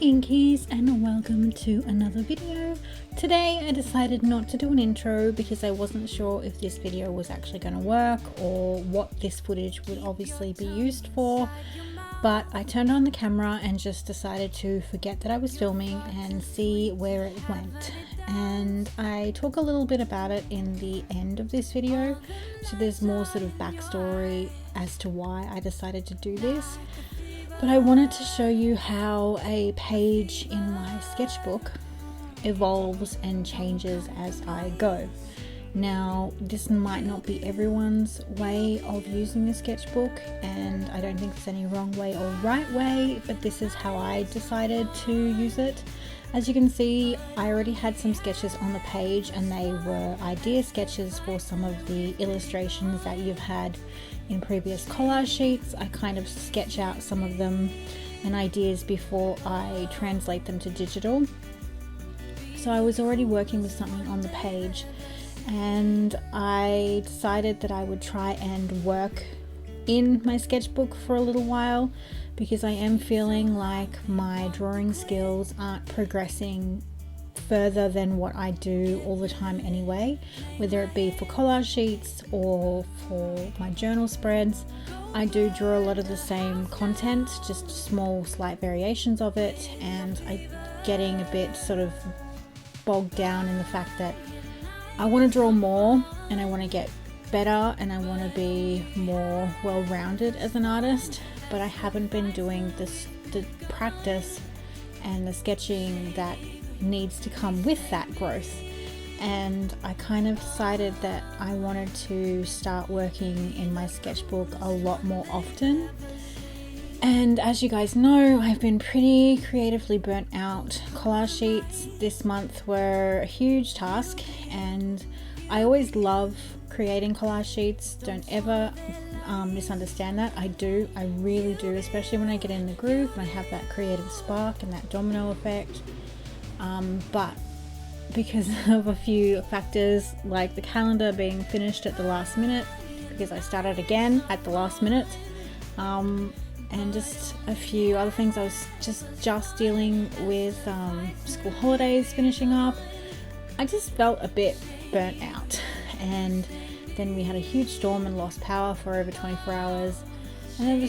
Inkies, and welcome to another video. Today I decided not to do an intro because I wasn't sure if this video was actually going to work or what this footage would obviously be used for, but I turned on the camera and just decided to forget that I was filming and see where it went. And I talk a little bit about it in the end of this video, so there's more sort of backstory as to why I decided to do this. But I wanted to show you how a page in my sketchbook evolves and changes as I go. Now, this might not be everyone's way of using a sketchbook, and I don't think there's any wrong way or right way, but this is how I decided to use it. As you can see, I already had some sketches on the page, and they were idea sketches for some of the illustrations that you've had in previous collage sheets. I kind of sketch out some of them and ideas before I translate them to digital. So I was already working with something on the page, and I decided that I would try and work in my sketchbook for a little while, because I am feeling like my drawing skills aren't progressing further than what I do all the time anyway, whether it be for collage sheets or for my journal spreads. I do draw a lot of the same content, just small slight variations of it, and I'm getting a bit sort of bogged down in the fact that I want to draw more and I want to get better and I want to be more well-rounded as an artist, but I haven't been doing the practice and the sketching that needs to come with that growth. And I kind of decided that I wanted to start working in my sketchbook a lot more often. And as you guys know, I've been pretty creatively burnt out. Collage sheets this month were a huge task, and I always love creating collage sheets. Don't ever misunderstand that. I really do, especially when I get in the groove and I have that creative spark and that domino effect. But because of a few factors, like the calendar being finished at the last minute, because I started again at the last minute, and just a few other things, I was just dealing with school holidays finishing up, I just felt a bit burnt out. And then we had a huge storm and lost power for over 24 hours, and I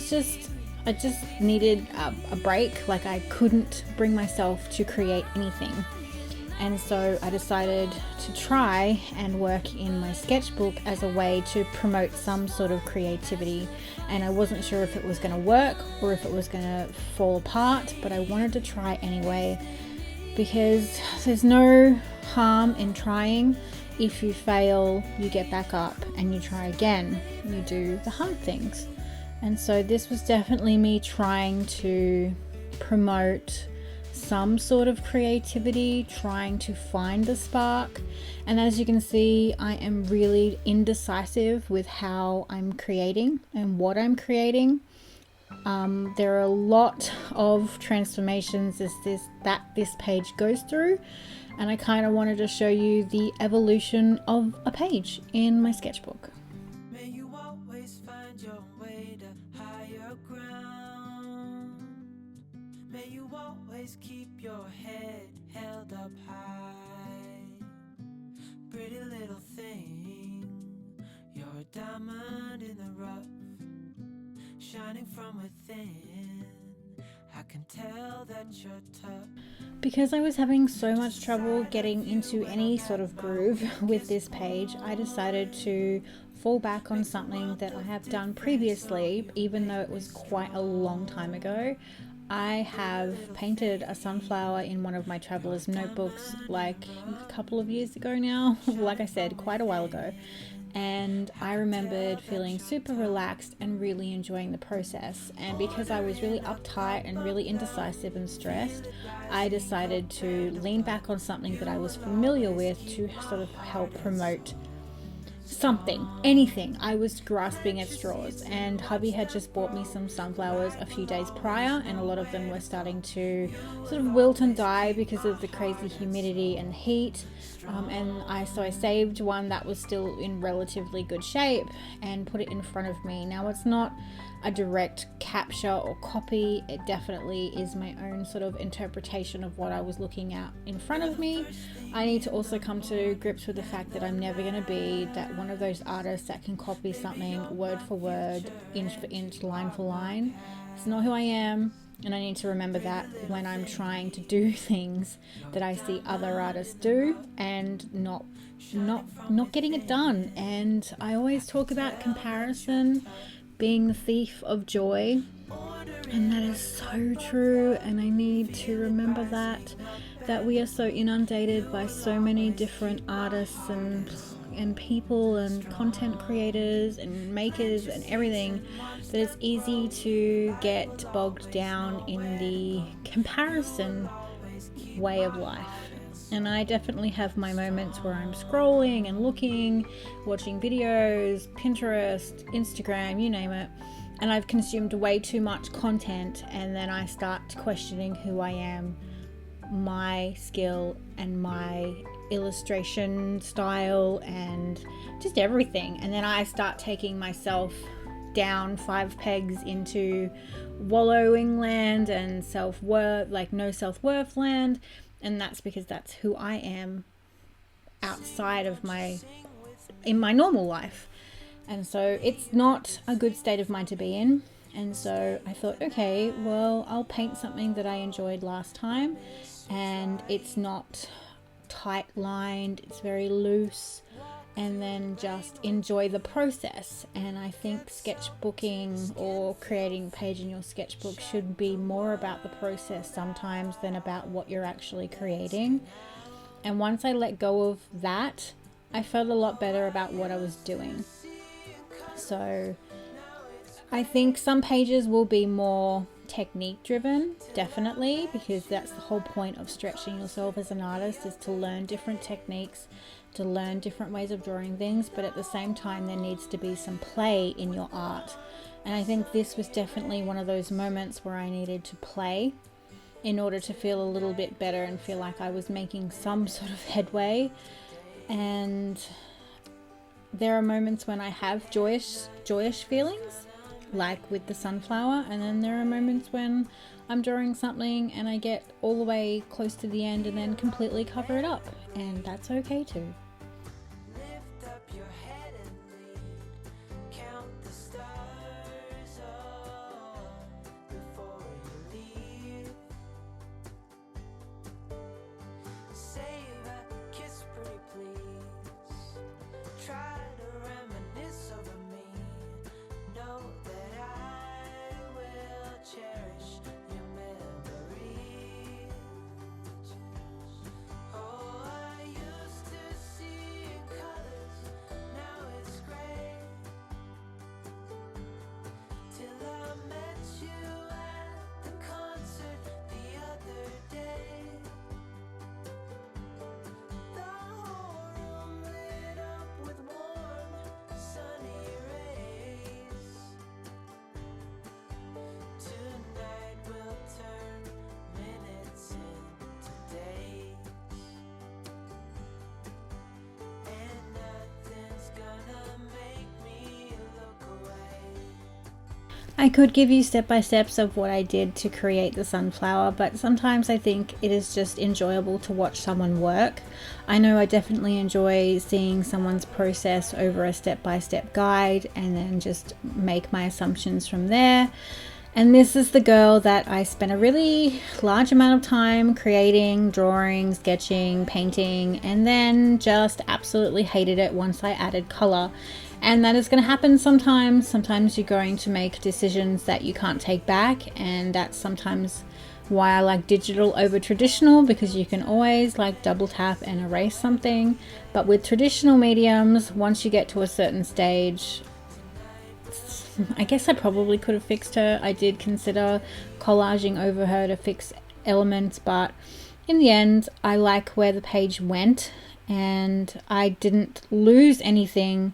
just needed a break. Like, I couldn't bring myself to create anything. And so I decided to try and work in my sketchbook as a way to promote some sort of creativity. And I wasn't sure if it was going to work or if it was going to fall apart, but I wanted to try anyway, because there's no harm in trying. If you fail, you get back up and you try again. You do the hard things. And so this was definitely me trying to promote some sort of creativity, trying to find the spark. And as you can see, I am really indecisive with how I'm creating and what I'm creating. There are a lot of transformations that this page goes through, and I kind of wanted to show you the evolution of a page in my sketchbook. May you always find your way to higher ground. May you always keep your head held up high. Pretty little thing, you're a diamond in the rough, shining from within. I can tell that you're tough. Because I was having so much trouble getting into any sort of groove with this page, I decided to fall back on something that I have done previously, even though it was quite a long time ago. I have painted a sunflower in one of my traveler's notebooks like a couple of years ago now, like I said, quite a while ago. And I remembered feeling super relaxed and really enjoying the process. And because I was really uptight and really indecisive and stressed, I decided to lean back on something that I was familiar with to sort of help promote something, anything. I was grasping at straws, and hubby had just bought me some sunflowers a few days prior, and a lot of them were starting to sort of wilt and die because of the crazy humidity and heat. So I saved one that was still in relatively good shape and put it in front of me. Now, it's not a direct capture or copy. It definitely is my own sort of interpretation of what I was looking at in front of me. I need to also come to grips with the fact that I'm never going to be that one of those artists that can copy something word for word, inch for inch, line for line. It's not who I am, and I need to remember that when I'm trying to do things that I see other artists do and not getting it done. And I always talk about comparison being the thief of joy, and that is so true. And I need to remember that we are so inundated by so many different artists and people and content creators and makers and everything, that it's easy to get bogged down in the comparison way of life. And I definitely have my moments where I'm scrolling and looking, watching videos, Pinterest, Instagram, you name it, and I've consumed way too much content, and then I start questioning who I am, my skill and my illustration style and just everything. And then I start taking myself down 5 pegs into wallowing land and self-worth, like no self-worth land. And that's because that's who I am outside of in my normal life. And so it's not a good state of mind to be in. And so I thought, okay, well, I'll paint something that I enjoyed last time, and it's not tight lined, it's very loose, and then just enjoy the process. And I think sketchbooking or creating a page in your sketchbook should be more about the process sometimes than about what you're actually creating. And once I let go of that, I felt a lot better about what I was doing. So I think some pages will be more technique driven, definitely, because that's the whole point of stretching yourself as an artist, is to learn different techniques, to learn different ways of drawing things. But at the same time, there needs to be some play in your art. And I think this was definitely one of those moments where I needed to play in order to feel a little bit better and feel like I was making some sort of headway. And there are moments when I have joyous feelings, like with the sunflower, and then there are moments when I'm drawing something and I get all the way close to the end and then completely cover it up, and that's okay too. Lift up your head and lead. Count the stars before you leave. Save a kiss, pretty please. Try to reminisce over me. Know that I will cherish your memory. Oh, I used to see colors, now it's gray. Till I met you at the concert the other day. The whole room lit up with warm, sunny rays. Tonight we'll turn minutes into days, and nothing's gonna make me look away. I could give you step-by-steps of what I did to create the sunflower, but sometimes I think it is just enjoyable to watch someone work. I know I definitely enjoy seeing someone's process over a step-by-step guide and then just make my assumptions from there. And this is the girl that I spent a really large amount of time creating, drawing, sketching, painting, and then just absolutely hated it once I added color. And that is going to happen sometimes. Sometimes you're going to make decisions that you can't take back, and that's sometimes why I like digital over traditional, because you can always like double tap and erase something. But with traditional mediums, once you get to a certain stage, I guess I probably could have fixed her. I did consider collaging over her to fix elements, but in the end, I like where the page went, and I didn't lose anything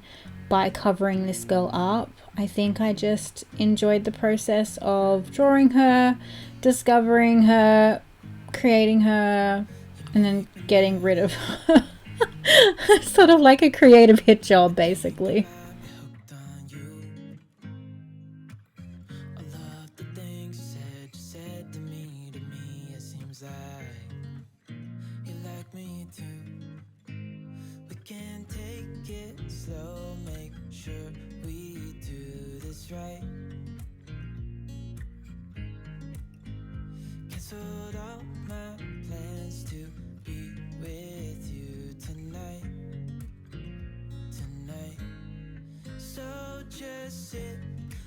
by covering this girl up. I think I just enjoyed the process of drawing her, discovering her, creating her, and then getting rid of her. Sort of like a creative hit job, basically. seems like you like me too. We can take it slow, make sure we do this right. Canceled all my plans to be with you tonight. So just sit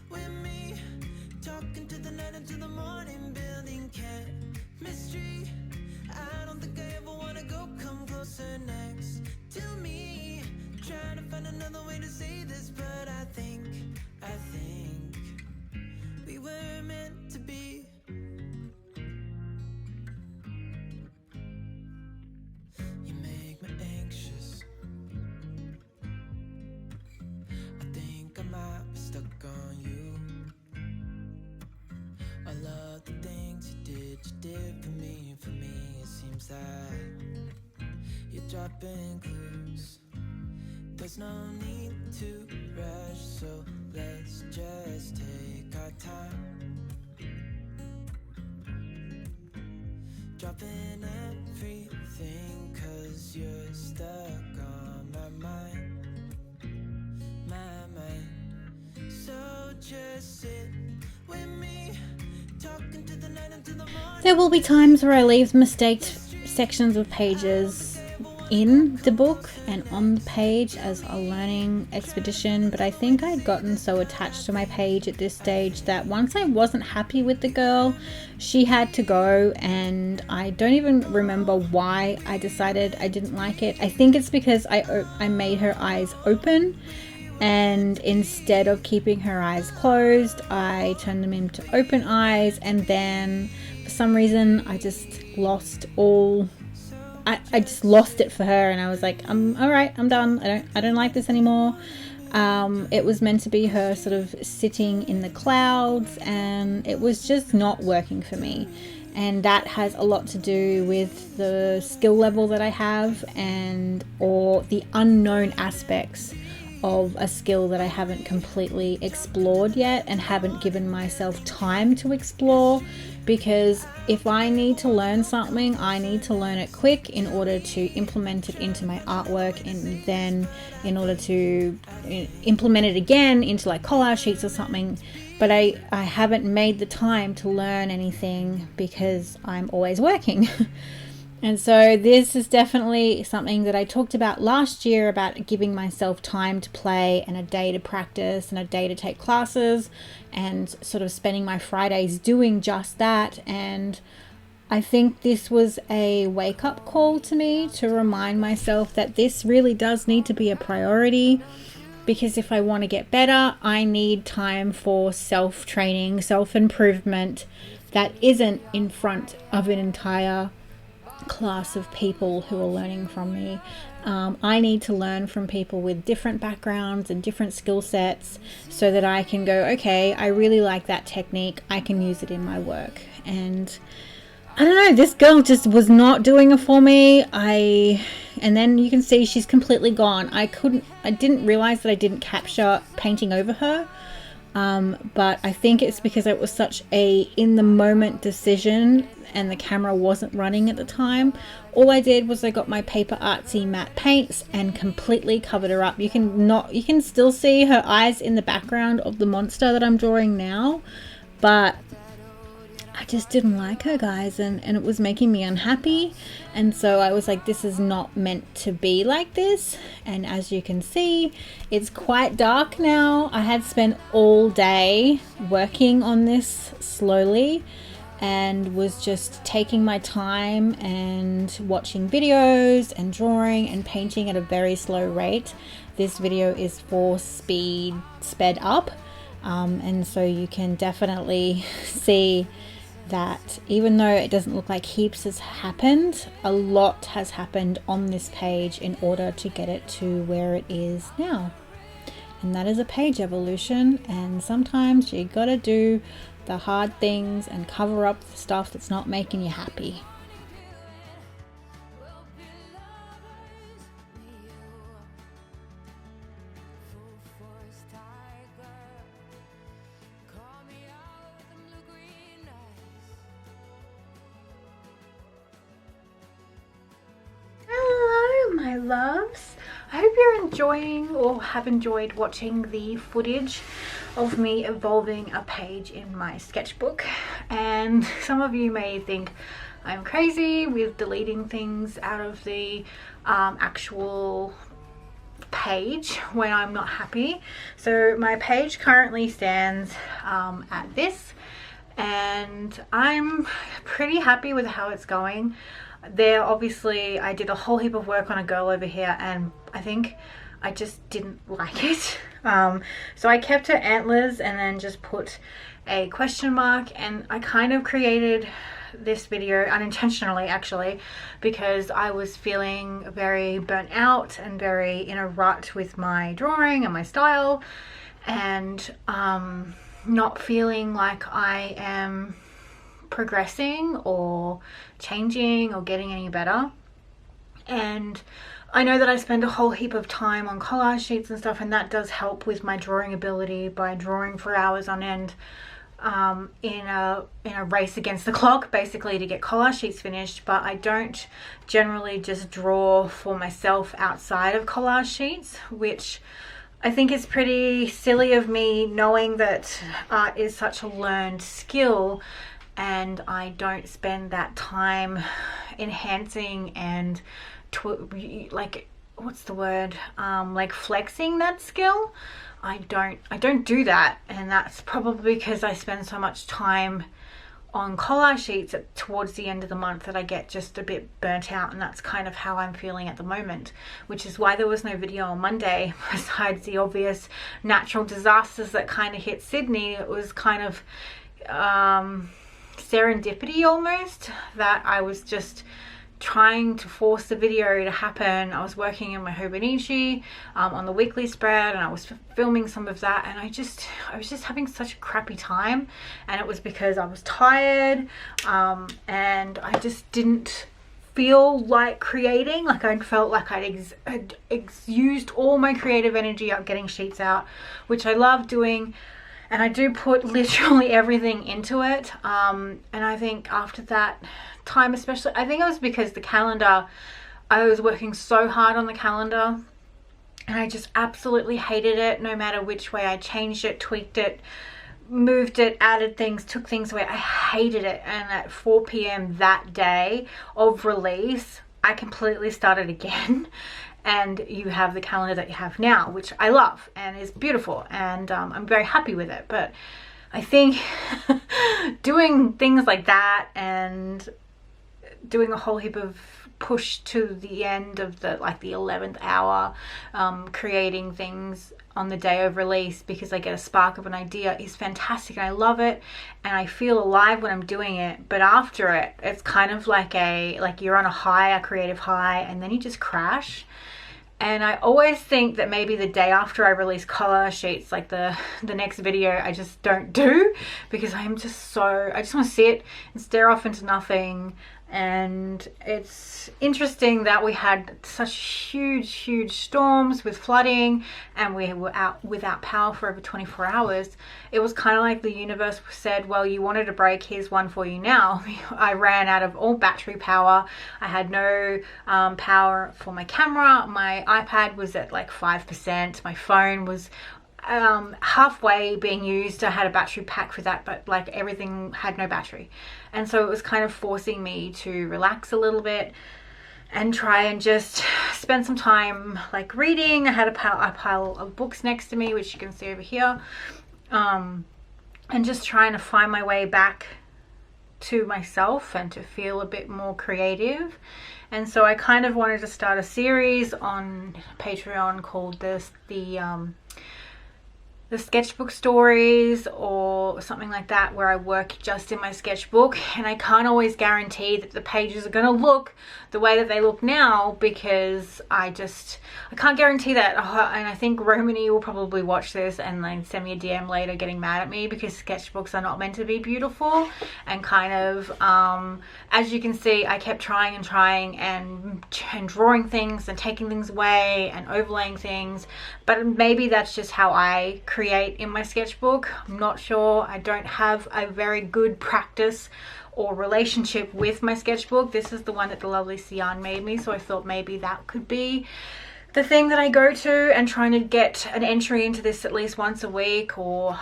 with me, talking to the night until the morning, building chemistry. I don't think I ever wanna go, come closer next to me. Trying to find another way to say this, but I think we were meant to be. You make me anxious. I think I might be stuck on you. I love the things you did for me. For me, it seems like you're dropping clues. There's no need to rush, so let's just take our time. Dropping everything, 'cause you're stuck on my mind. So just sit with me, talking to the night until the morning. There will be times where I leave mistaked sections of pages in the book and on the page as a learning expedition, but I think I'd gotten so attached to my page at this stage that once I wasn't happy with the girl, she had to go, and I don't even remember why I decided I didn't like it. I think it's because I made her eyes open, and instead of keeping her eyes closed, I turned them into open eyes, and then for some reason I just lost I just lost it for her, and I was like, all right, I'm done. I don't like this anymore. It was meant to be her sort of sitting in the clouds, and it was just not working for me. And that has a lot to do with the skill level that I have, or the unknown aspects of a skill that I haven't completely explored yet and haven't given myself time to explore. Because if I need to learn something, I need to learn it quick in order to implement it into my artwork, and then in order to implement it again into like collage sheets or something. But I haven't made the time to learn anything because I'm always working. And so this is definitely something that I talked about last year, about giving myself time to play and a day to practice and a day to take classes, and sort of spending my Fridays doing just that. And I think this was a wake-up call to me to remind myself that this really does need to be a priority, because if I want to get better, I need time for self-training, self-improvement that isn't in front of an entire class of people who are learning from me. I need to learn from people with different backgrounds and different skill sets, so that I can go, okay, I really like that technique, I can use it in my work. And I don't know, this girl just was not doing it for me. And then you can see she's completely gone. I didn't realize that I didn't capture painting over her. But I think it's because it was such a in the moment decision and the camera wasn't running at the time. All I did was I got my Paper Artsy matte paints and completely covered her up. You can still see her eyes in the background of the monster that I'm drawing now, but I just didn't like her, guys, and it was making me unhappy. And so I was like, this is not meant to be like this. And as you can see, it's quite dark now. I had spent all day working on this slowly, and was just taking my time and watching videos and drawing and painting at a very slow rate. This video is for sped up, and so you can definitely see that even though it doesn't look like heaps has happened, a lot has happened on this page in order to get it to where it is now. And that is a page evolution, and sometimes you gotta do the hard things and cover up the stuff that's not making you happy. loves. I hope you're enjoying or have enjoyed watching the footage of me evolving a page in my sketchbook. And some of you may think I'm crazy with deleting things out of the actual page when I'm not happy. So my page currently stands at this, and I'm pretty happy with how it's going. There, obviously, I did a whole heap of work on a girl over here, and I think I just didn't like it. So I kept her antlers and then just put a question mark, and I kind of created this video unintentionally, actually, because I was feeling very burnt out and very in a rut with my drawing and my style, and not feeling like I am progressing or changing or getting any better. And I know that I spend a whole heap of time on collage sheets and stuff, and that does help with my drawing ability by drawing for hours on end in a race against the clock, basically, to get collage sheets finished. But I don't generally just draw for myself outside of collage sheets, which I think is pretty silly of me, knowing that art is such a learned skill, and I don't spend that time enhancing and like, what's the word, like flexing that skill. I don't do that, and that's probably because I spend so much time on collage sheets towards the end of the month that I get just a bit burnt out, and that's kind of how I'm feeling at the moment, which is why there was no video on Monday. Besides the obvious natural disasters that kind of hit Sydney, it was kind of serendipity almost, that I was just trying to force the video to happen. I was working in my Hobonichi on the weekly spread, and I was filming some of that, and I was just having such a crappy time, and it was because I was tired, and I just didn't feel like creating. Like, I felt like I'd used all my creative energy up getting sheets out, which I love doing, and I do put literally everything into it. And I think after that time, especially, I think it was because the calendar, I was working so hard on the calendar, and I just absolutely hated it. No matter which way I changed it, tweaked it, moved it, added things, took things away, I hated it. And at 4 p.m. that day of release, I completely started again. And you have the calendar that you have now, which I love and is beautiful, and I'm very happy with it. But I think doing things like that and doing a whole heap of push to the end of the 11th hour, creating things on the day of release because I get a spark of an idea, is fantastic, and I love it, and I feel alive when I'm doing it. But after it, it's kind of like you're on a high, a creative high, and then you just crash. And I always think that maybe the day after I release collage sheets, like the next video, I just don't do, because I just want to sit and stare off into nothing. And it's interesting that we had such huge storms with flooding, and we were out without power for over 24 hours. It was kind of like the universe said, well, you wanted a break, here's one for you now. I ran out of all battery power. I had no power for my camera. My iPad was at like 5%. My phone was halfway being used. I had a battery pack for that, but like everything had no battery. And so it was kind of forcing me to relax a little bit and try and just spend some time like reading. I had a pile of books next to me, which you can see over here, and just trying to find my way back to myself and to feel a bit more creative. And so I kind of wanted to start a series on Patreon called the sketchbook stories or something like that, where I work just in my sketchbook. And I can't always guarantee that the pages are going to look the way that they look now, because I can't guarantee that. And I think Romany will probably watch this and then send me a DM later getting mad at me, because sketchbooks are not meant to be beautiful. And kind of as you can see, I kept trying and drawing things and taking things away and overlaying things, but maybe that's just how I create create in my sketchbook. I'm not sure. I don't have a very good practice or relationship with my sketchbook. This is the one that the lovely Sian made me, so I thought maybe that could be the thing that I go to, and trying to get an entry into this at least once a week. Or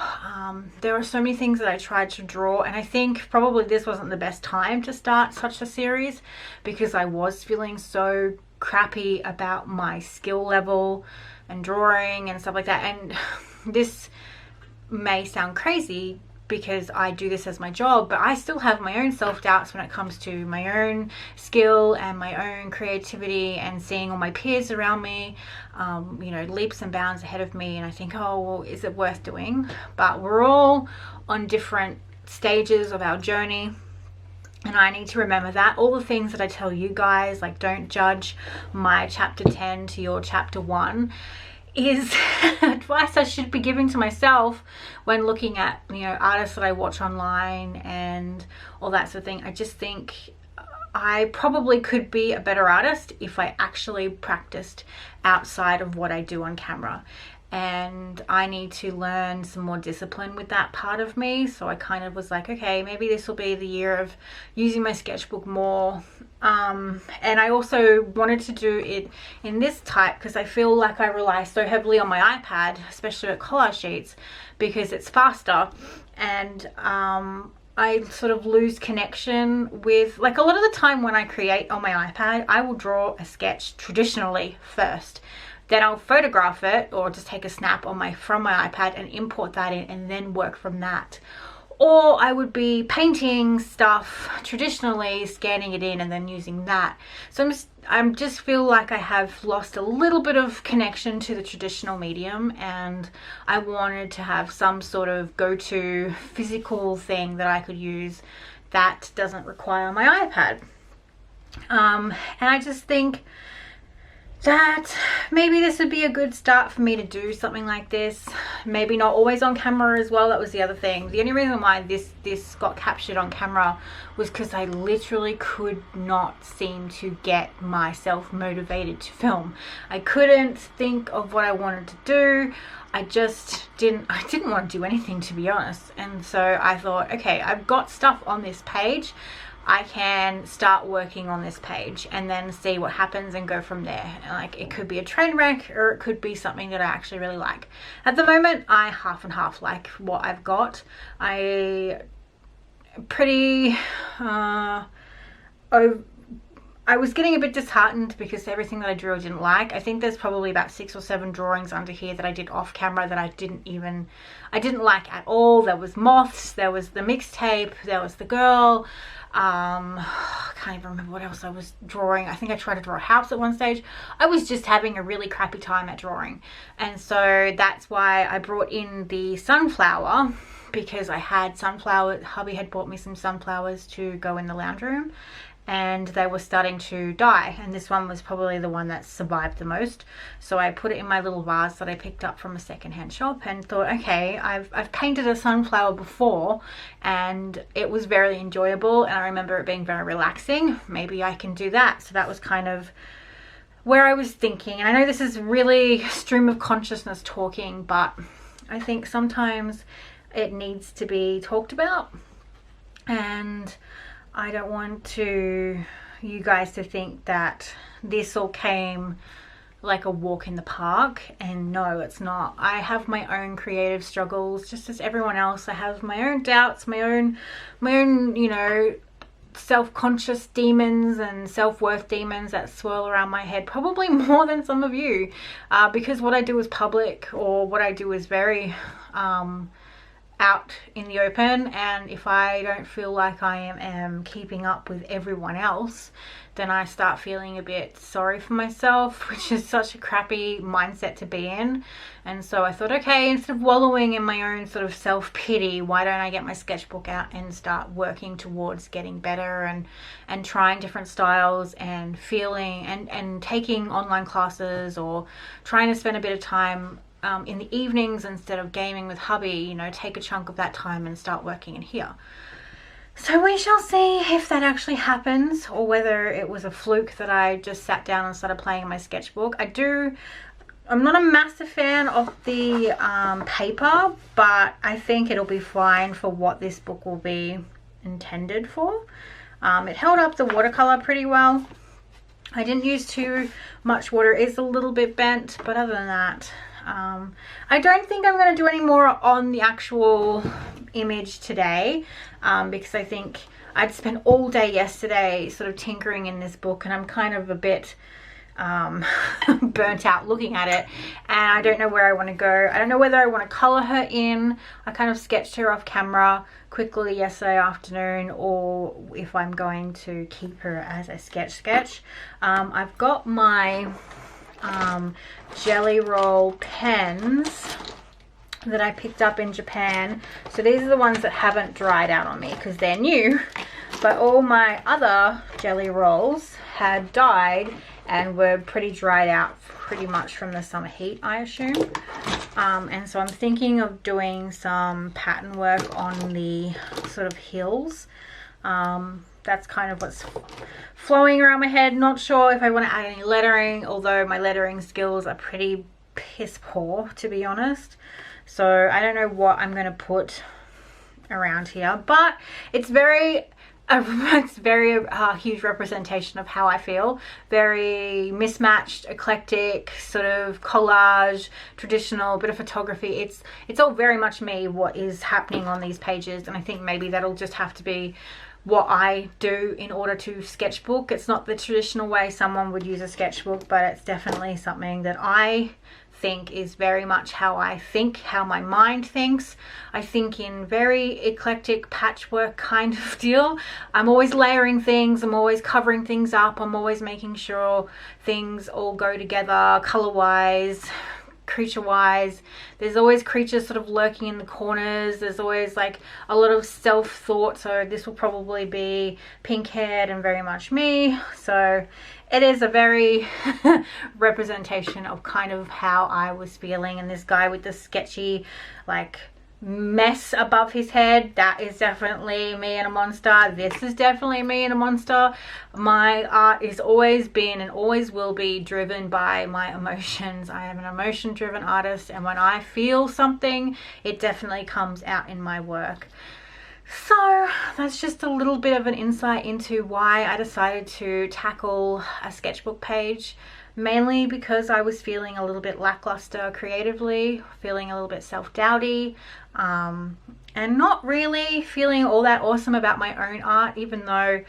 there are so many things that I tried to draw, and I think probably this wasn't the best time to start such a series because I was feeling so crappy about my skill level and drawing and stuff like that. And this may sound crazy because I do this as my job, but I still have my own self-doubts when it comes to my own skill and my own creativity, and seeing all my peers around me, you know, leaps and bounds ahead of me, and I think, oh, well, is it worth doing? But we're all on different stages of our journey, and I need to remember that. All the things that I tell you guys, like don't judge my chapter 10 to your chapter 1, is advice I should be giving to myself when looking at, you know, artists that I watch online and all that sort of thing. I just think I probably could be a better artist if I actually practiced outside of what I do on camera. And I need to learn some more discipline with that part of me. So I kind of was like, okay, maybe this will be the year of using my sketchbook more. And I also wanted to do it in this type because I feel like I rely so heavily on my iPad, especially at collage sheets, because it's faster. And I sort of lose connection with, like, a lot of the time when I create on my iPad, I will draw a sketch traditionally first. Then I'll photograph it or just take a snap on from my iPad and import that in, and then work from that. Or I would be painting stuff traditionally, scanning it in and then using that. So I just feel like I have lost a little bit of connection to the traditional medium, and I wanted to have some sort of go-to physical thing that I could use that doesn't require my iPad. And I just think that maybe this would be a good start for me to do something like this. Maybe not always on camera as well. That was the other thing. The only reason why this got captured on camera was because I literally could not seem to get myself motivated to film. I couldn't think of what I wanted to do. I didn't want to do anything, to be honest. And so I thought, okay, I've got stuff on this page. I can start working on this page and then see what happens and go from there. Like, it could be a train wreck or it could be something that I actually really like. At the moment, I half and half like what I've got. I was getting a bit disheartened because everything that I drew I didn't like. I think there's probably about 6 or 7 drawings under here that I did off camera that I didn't like at all. There was moths, there was the mixtape, there was the girl. I can't even remember what else I was drawing. I think I tried to draw a house at one stage. I was just having a really crappy time at drawing. And so that's why I brought in the sunflower, because I had sunflower. Hubby had bought me some sunflowers to go in the lounge room, and they were starting to die, and this one was probably the one that survived the most. So I put it in my little vase that I picked up from a secondhand shop and thought, okay, I've painted a sunflower before and it was very enjoyable, and I remember it being very relaxing. Maybe I can do that. So that was kind of where I was thinking. And I know this is really stream of consciousness talking, but I think sometimes it needs to be talked about, and I don't want you guys to think that this all came like a walk in the park, and no, it's not. I have my own creative struggles just as everyone else. I have my own doubts, my own, you know, self-conscious demons and self-worth demons that swirl around my head, probably more than some of you, because what I do is public, or what I do is very out in the open, and if I don't feel like I am keeping up with everyone else, then I start feeling a bit sorry for myself, which is such a crappy mindset to be in. And so I thought, okay, instead of wallowing in my own sort of self-pity, why don't I get my sketchbook out and start working towards getting better, and trying different styles, and feeling and taking online classes, or trying to spend a bit of time in the evenings instead of gaming with hubby, you know, take a chunk of that time and start working in here. So we shall see if that actually happens, or whether it was a fluke that I just sat down and started playing in my sketchbook. I do I'm not a massive fan of the paper, but I think it'll be fine for what this book will be intended for. It held up the watercolor pretty well. I didn't use too much water. It's a little bit bent, but other than that, I don't think I'm going to do any more on the actual image today, because I think I'd spent all day yesterday sort of tinkering in this book, and I'm kind of a bit burnt out looking at it, and I don't know where I want to go. I don't know whether I want to color her in. I kind of sketched her off camera quickly yesterday afternoon, or if I'm going to keep her as a sketch. I've got my jelly roll pens that I picked up in Japan. So these are the ones that haven't dried out on me because they're new, but all my other jelly rolls had died and were pretty dried out pretty much from the summer heat, I assume. And so I'm thinking of doing some pattern work on the sort of hills. That's kind of what's flowing around my head. Not sure if I want to add any lettering, although my lettering skills are pretty piss poor, to be honest. So I don't know what I'm going to put around here, but it's very huge representation of how I feel. Very mismatched, eclectic, sort of collage, traditional, bit of photography. It's all very much me, what is happening on these pages, and I think maybe that'll just have to be what I do in order to sketchbook. It's not the traditional way someone would use a sketchbook, but it's definitely something that I think is very much how I think, how my mind thinks. I think in very eclectic patchwork kind of deal. I'm always layering things, I'm always covering things up, I'm always making sure things all go together color wise, creature wise. There's always creatures sort of lurking in the corners. There's always like a lot of self thought, so this will probably be pink haired and very much me. So it is a very representation of kind of how I was feeling. And this guy with the sketchy like mess above his head, that is definitely me and a monster. This is definitely me and a monster. My art is always been and always will be driven by my emotions. I am an emotion driven artist, and when I feel something, it definitely comes out in my work. So that's just a little bit of an insight into why I decided to tackle a sketchbook page. Mainly because I was feeling a little bit lackluster creatively, feeling a little bit self-doubty, and not really feeling all that awesome about my own art, even though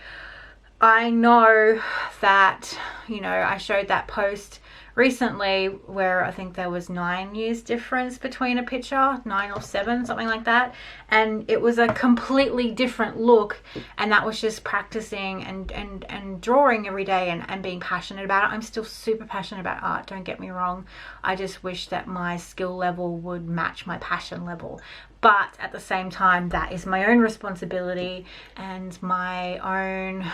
I know that, you know, I showed that post recently where I think there was 9 years difference between a picture, 9 or 7, something like that, and it was a completely different look, and that was just practicing and drawing every day and being passionate about it. I'm still super passionate about art, don't get me wrong. I just wish that my skill level would match my passion level, but at the same time that is my own responsibility and my own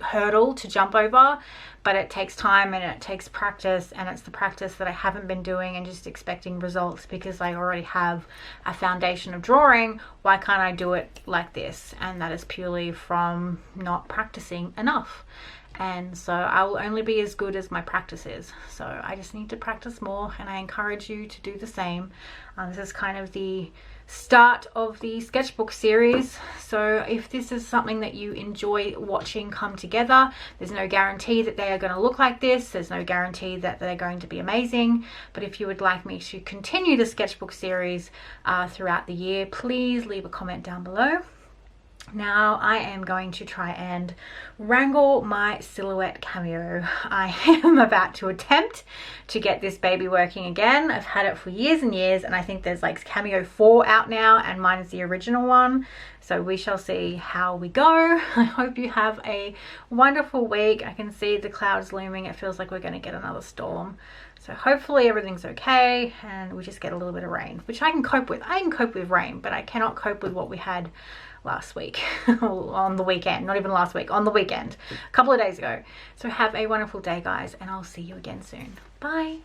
hurdle to jump over. But it takes time and it takes practice, and it's the practice that I haven't been doing and just expecting results because I already have a foundation of drawing. Why can't I do it like this? And that is purely from not practicing enough. And so I will only be as good as my practice is. So I just need to practice more, and I encourage you to do the same. This is kind of the start of the sketchbook series, so if this is something that you enjoy watching come together, there's no guarantee that they are going to look like this, there's no guarantee that they're going to be amazing, but if you would like me to continue the sketchbook series throughout the year, please leave a comment down below. Now I am going to try and wrangle my silhouette cameo. I am about to attempt to get this baby working again. I've had it for years and years, and I think there's like cameo 4 out now, and mine is the original one. So we shall see how we go. I hope you have a wonderful week. I can see the clouds looming. It feels like we're going to get another storm. So hopefully everything's okay and we just get a little bit of rain, which I can cope with. I can cope with rain, but I cannot cope with what we had last week on the weekend. Not even last week, on the weekend, a couple of days ago. So have a wonderful day, guys, and I'll see you again soon. Bye.